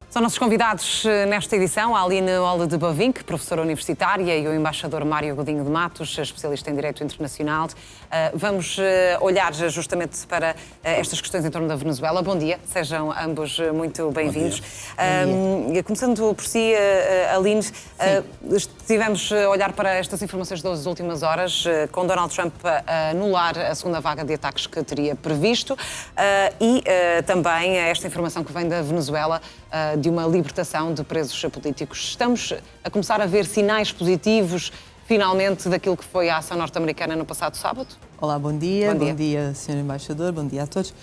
São nossos convidados nesta edição a Aline Olde de Bavinck, professora universitária, e o embaixador Mário Godinho de Matos, especialista em Direito Internacional. Vamos olhar justamente para estas questões em torno da Venezuela. Bom dia, sejam ambos muito bem-vindos. Começando por si, Aline, estivemos a olhar para estas informações das últimas horas, com Donald Trump a anular a segunda vaga de ataques que teria previsto e também esta informação que vem da Venezuela de uma libertação de presos políticos. Estamos a começar a ver sinais positivos, finalmente, daquilo que foi a ação norte-americana no passado sábado? Olá, bom dia. Bom dia, Sr. Embaixador, bom dia a todos.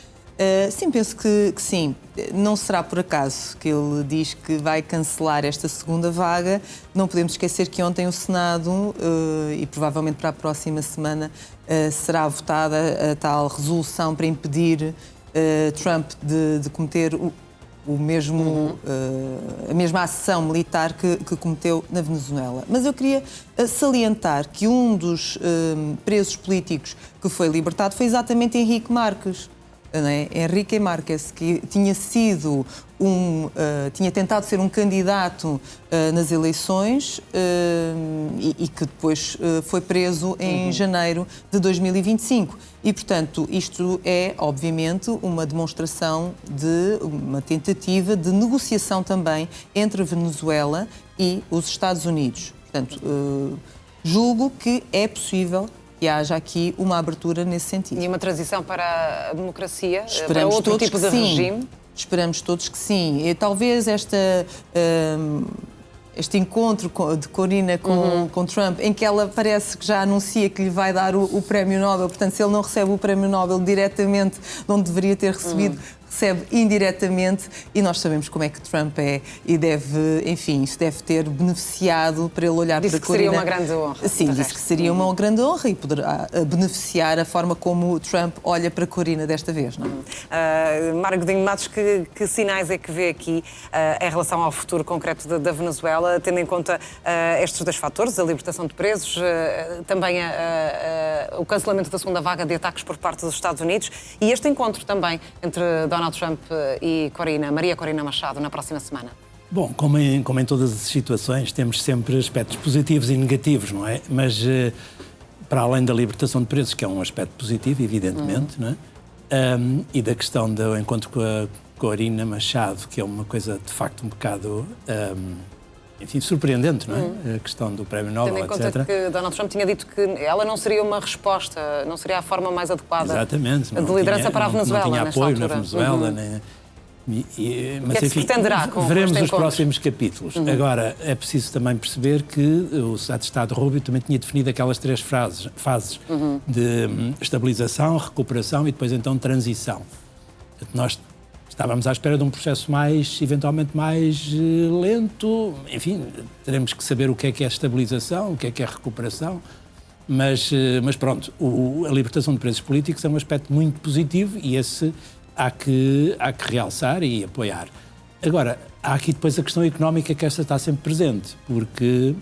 Sim, penso que sim. Não será por acaso que ele diz que vai cancelar esta segunda vaga. Não podemos esquecer que ontem o Senado, e provavelmente para a próxima semana, será votada a tal resolução para impedir Trump de cometer a mesma ação militar que cometeu na Venezuela. Mas eu queria salientar que um dos presos políticos que foi libertado foi exatamente Henrique Marques. Henrique Marques, que tinha tentado ser um candidato nas eleições e que depois foi preso em janeiro de 2025. E, portanto, isto é, obviamente, uma demonstração de uma tentativa de negociação também entre a Venezuela e os Estados Unidos. Portanto, julgo que é possível que haja aqui uma abertura nesse sentido. E uma transição para a democracia, para outro tipo de regime? Esperamos todos que sim. E talvez este encontro de Corina com Trump, em que ela parece que já anuncia que lhe vai dar o Prémio Nobel, portanto, se ele não recebe o Prémio Nobel diretamente, não deveria ter recebido, recebe indiretamente, e nós sabemos como é que Trump é e deve, enfim, isso deve ter beneficiado para ele olhar para Corina. Disse que seria uma grande honra. Sim, disse que seria uma grande honra e poderá beneficiar a forma como Trump olha para Corina desta vez, não é? Mário Godinho de Matos, que sinais é que vê aqui em relação ao futuro concreto da Venezuela, tendo em conta estes dois fatores, a libertação de presos, também o cancelamento da segunda vaga de ataques por parte dos Estados Unidos e este encontro também entre Donald Trump e Maria Corina Machado na próxima semana? Bom, como em todas as situações, temos sempre aspectos positivos e negativos, não é? Mas, para além da libertação de presos, que é um aspecto positivo, evidentemente, não é? E da questão do encontro com a Corina Machado, que é uma coisa, de facto, um bocado... enfim, surpreendente, não é? A questão do Prémio Nobel, etc. Tendo em conta que Donald Trump tinha dito que ela não seria uma resposta, não seria a forma mais adequada de liderança para a Venezuela. Não tinha apoio na Venezuela. Mas, enfim, veremos os próximos capítulos. Agora, é preciso também perceber que o Secretário de Estado Rubio também tinha definido aquelas três fases de estabilização, recuperação e depois, então, transição. Nós estávamos à espera de um processo eventualmente mais lento. Enfim, teremos que saber o que é estabilização, o que é recuperação. Mas pronto, a libertação de presos políticos é um aspecto muito positivo e esse há que realçar e apoiar. Agora, há aqui depois a questão económica que esta está sempre presente, porque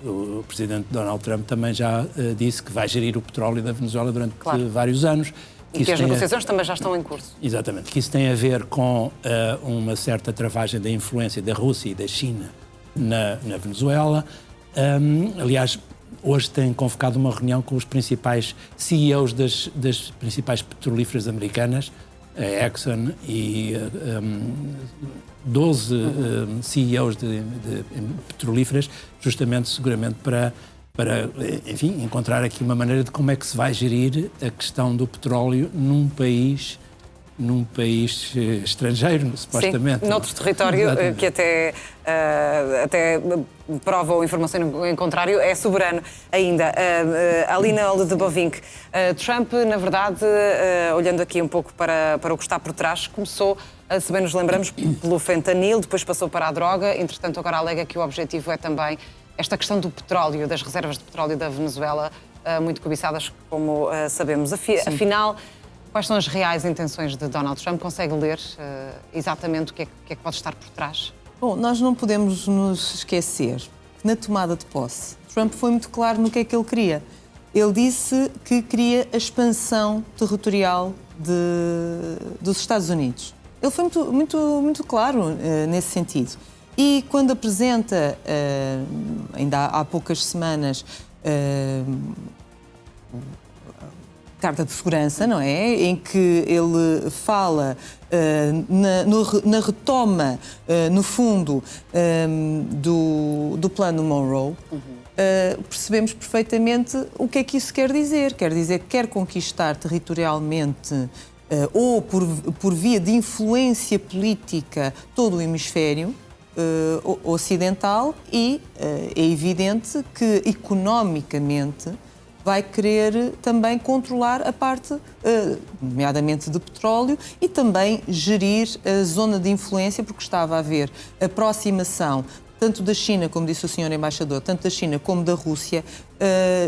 o presidente Donald Trump também já disse que vai gerir o petróleo da Venezuela durante vários anos. E que as negociações também já estão em curso. Exatamente, que isso tem a ver com uma certa travagem da influência da Rússia e da China na Venezuela. Aliás, hoje tem convocado uma reunião com os principais CEOs das principais petrolíferas americanas, a Exxon e 12 CEOs de petrolíferas, justamente, seguramente, para, enfim, encontrar aqui uma maneira de como é que se vai gerir a questão do petróleo num país estrangeiro, supostamente. Sim, noutro território que até prova ou informação em contrário, é soberano ainda. Aline Olde de Bavinck, Trump, na verdade, olhando aqui um pouco para o que está por trás, começou, se bem nos lembramos, pelo fentanil, depois passou para a droga, entretanto agora alega que o objetivo é também esta questão do petróleo, das reservas de petróleo da Venezuela, muito cobiçadas, como sabemos. Afinal, quais são as reais intenções de Donald Trump? Consegue ler exatamente o que é que pode estar por trás? Bom, nós não podemos nos esquecer que na tomada de posse, Trump foi muito claro no que é que ele queria. Ele disse que queria a expansão territorial dos Estados Unidos. Ele foi muito claro nesse sentido. E quando apresenta, ainda há poucas semanas, Carta de Segurança, não é? Em que ele fala na retoma, no fundo, do plano Monroe, percebemos perfeitamente o que é que isso quer dizer. Quer dizer que quer conquistar territorialmente ou por via de influência política todo o hemisfério ocidental e é evidente que economicamente vai querer também controlar a parte, nomeadamente de petróleo, e também gerir a zona de influência, porque estava a haver aproximação tanto da China, como disse o Sr. Embaixador, tanto da China como da Rússia,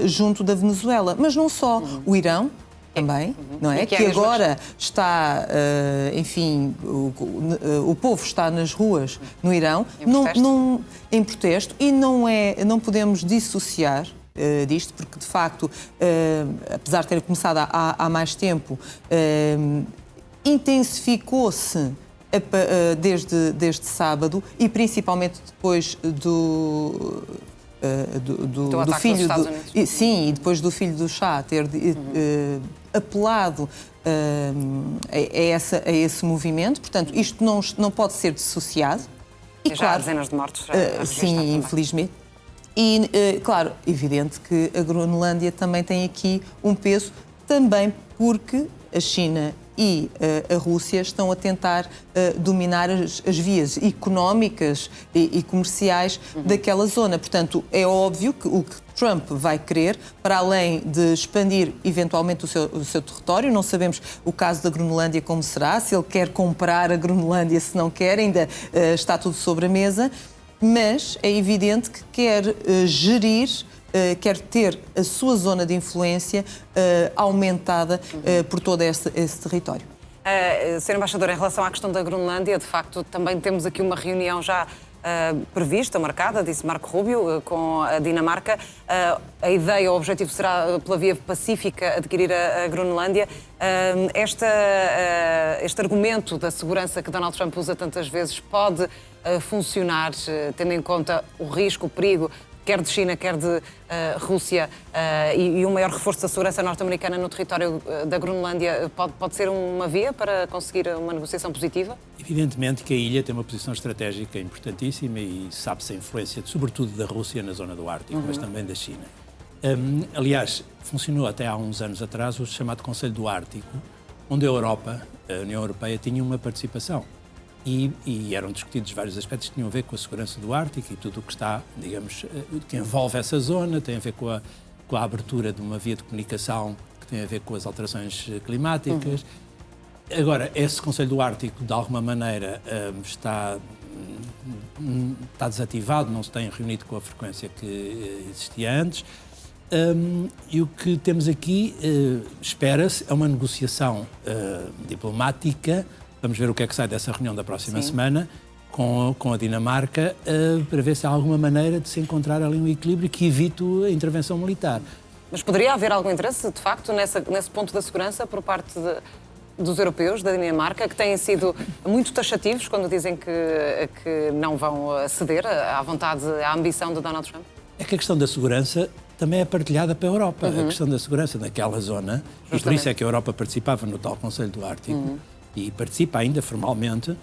junto da Venezuela. Mas não só. O Irão também, não é? Que agora está, enfim, o povo está nas ruas no Irão em protesto e não podemos dissociar disto, porque de facto, apesar de ter começado há mais tempo, intensificou-se desde sábado e principalmente depois do filho sim, e depois do filho do Shah ter apelado a esse movimento. Portanto, isto não pode ser dissociado. E já há dezenas de mortos. Sim, infelizmente. E, claro, evidente que a Groenlândia também tem aqui um peso, também porque a China e a Rússia estão a tentar dominar as vias económicas e comerciais daquela zona. Portanto, é óbvio que o que Trump vai querer, para além de expandir eventualmente o seu território, não sabemos o caso da Groenlândia como será, se ele quer comprar a Groenlândia, se não quer, ainda está tudo sobre a mesa. Mas é evidente que quer gerir, quer ter a sua zona de influência aumentada por todo esse território. Sr. Embaixador, em relação à questão da Groenlândia, de facto, também temos aqui uma reunião já prevista, marcada, disse Marco Rubio, com a Dinamarca. A ideia, o objetivo será, pela via pacífica, adquirir a Groenlândia. Este argumento da segurança que Donald Trump usa tantas vezes pode funcionar, tendo em conta o risco, o perigo, quer de China, quer de Rússia, e um maior reforço da segurança norte-americana no território da Groenlândia pode ser uma via para conseguir uma negociação positiva? Evidentemente que a ilha tem uma posição estratégica importantíssima e sabe-se a influência, sobretudo da Rússia na zona do Ártico, mas também da China. Aliás, funcionou até há uns anos atrás o chamado Conselho do Ártico, onde a Europa, a União Europeia, tinha uma participação. E eram discutidos vários aspectos que tinham a ver com a segurança do Ártico e tudo o que está, digamos, que envolve essa zona, tem a ver com a abertura de uma via de comunicação que tem a ver com as alterações climáticas. Agora, esse Conselho do Ártico, de alguma maneira, está desativado, não se tem reunido com a frequência que existia antes. E o que temos aqui, espera-se, é uma negociação diplomática. Vamos ver o que é que sai dessa reunião da próxima semana com a Dinamarca para ver se há alguma maneira de se encontrar ali um equilíbrio que evite a intervenção militar. Mas poderia haver algum interesse, de facto, nesse ponto da segurança por parte dos europeus, da Dinamarca, que têm sido muito taxativos quando dizem que não vão ceder à vontade, à ambição de Donald Trump? É que a questão da segurança também é partilhada pela Europa. A questão da segurança naquela zona, e por isso é que a Europa participava no tal Conselho do Ártico, e participa ainda formalmente,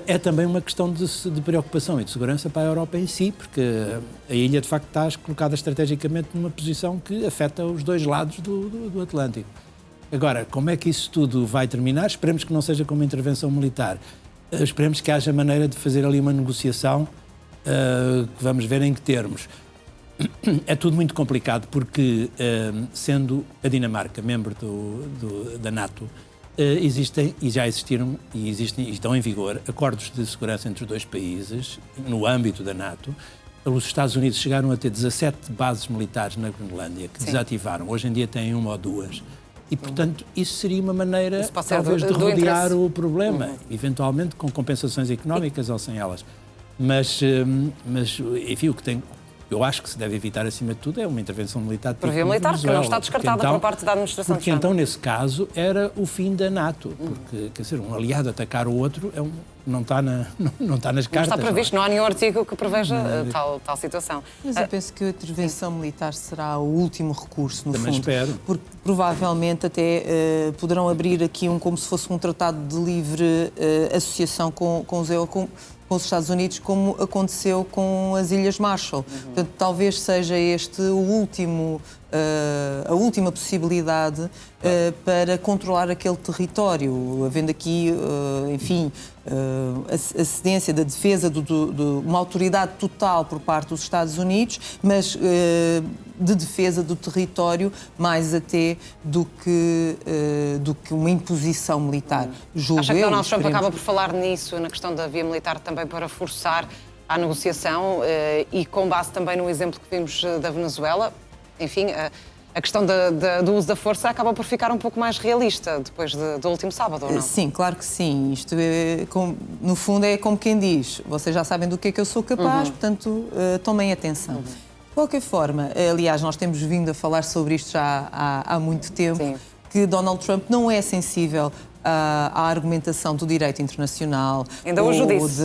é também uma questão de preocupação e de segurança para a Europa em si, porque a ilha, de facto, está colocada estrategicamente numa posição que afeta os dois lados do Atlântico. Agora, como é que isso tudo vai terminar? Esperemos que não seja com uma intervenção militar. Esperemos que haja maneira de fazer ali uma negociação, que vamos ver em que termos. É tudo muito complicado, porque, sendo a Dinamarca membro da NATO, existem e já existiram e estão em vigor acordos de segurança entre os dois países no âmbito da NATO. Os Estados Unidos chegaram a ter 17 bases militares na Groenlândia que desativaram. Hoje em dia têm uma ou duas. E, portanto, isso seria uma maneira, talvez, de rodear o problema, eventualmente com compensações económicas ou sem elas. Mas enfim, o eu acho que se deve evitar, acima de tudo, é uma intervenção militar. Por via militar, que não está descartada por parte da administração de Trump. Porque então, nesse caso, era o fim da NATO. Porque, quer dizer, um aliado atacar o outro não está nas cartas. Não está previsto, não há nenhum artigo que preveja tal situação. Mas eu penso que a intervenção militar será o último recurso, no Também fundo. espero. Porque provavelmente até poderão abrir aqui como se fosse um tratado de livre associação com os Estados Unidos, como aconteceu com as Ilhas Marshall. Portanto, talvez seja este a última possibilidade para controlar aquele território, havendo aqui, enfim, a cedência da defesa de uma autoridade total por parte dos Estados Unidos, mas de defesa do território mais até do que uma imposição militar. Acha que Donald Trump acaba por falar nisso, na questão da via militar, também para forçar a negociação e com base também no exemplo que vimos da Venezuela? Enfim, a questão do uso da força acaba por ficar um pouco mais realista depois do último sábado, ou não? Sim, claro que sim. Isto no fundo é como quem diz, vocês já sabem do que é que eu sou capaz, portanto, tomem atenção. De qualquer forma, aliás, nós temos vindo a falar sobre isto já há muito tempo, sim, que Donald Trump não é sensível à argumentação do direito internacional. Ainda hoje o disse.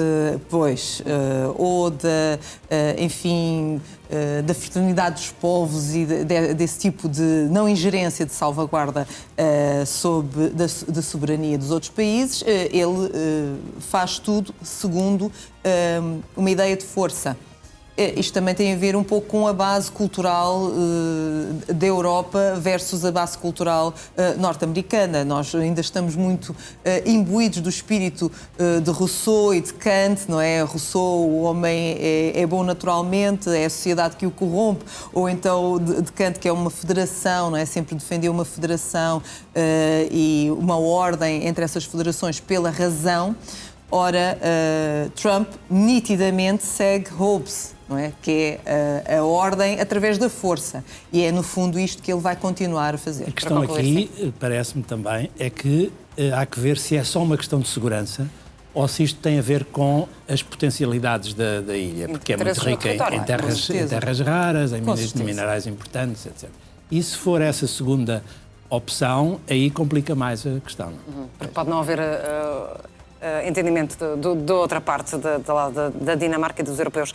Enfim, da fraternidade dos povos e desse tipo de não ingerência de salvaguarda da soberania dos outros países. Ele faz tudo segundo uma ideia de força. Isto também tem a ver um pouco com a base cultural da Europa versus a base cultural norte-americana. Nós ainda estamos muito imbuídos do espírito de Rousseau e de Kant, não é? Rousseau, o homem é bom naturalmente, é a sociedade que o corrompe, ou então de Kant, que é uma federação, não é? Sempre defendeu uma federação e uma ordem entre essas federações pela razão. Ora, Trump nitidamente segue Hobbes, não é? Que é a ordem através da força. E é, no fundo, isto que ele vai continuar a fazer. A questão aqui, parece-me também, é que há que ver se é só uma questão de segurança ou se isto tem a ver com as potencialidades da ilha, porque é muito rica em terras raras, em minerais importantes, etc. E se for essa segunda opção, aí complica mais a questão. Porque pode não haver entendimento da outra parte, da Dinamarca e dos europeus.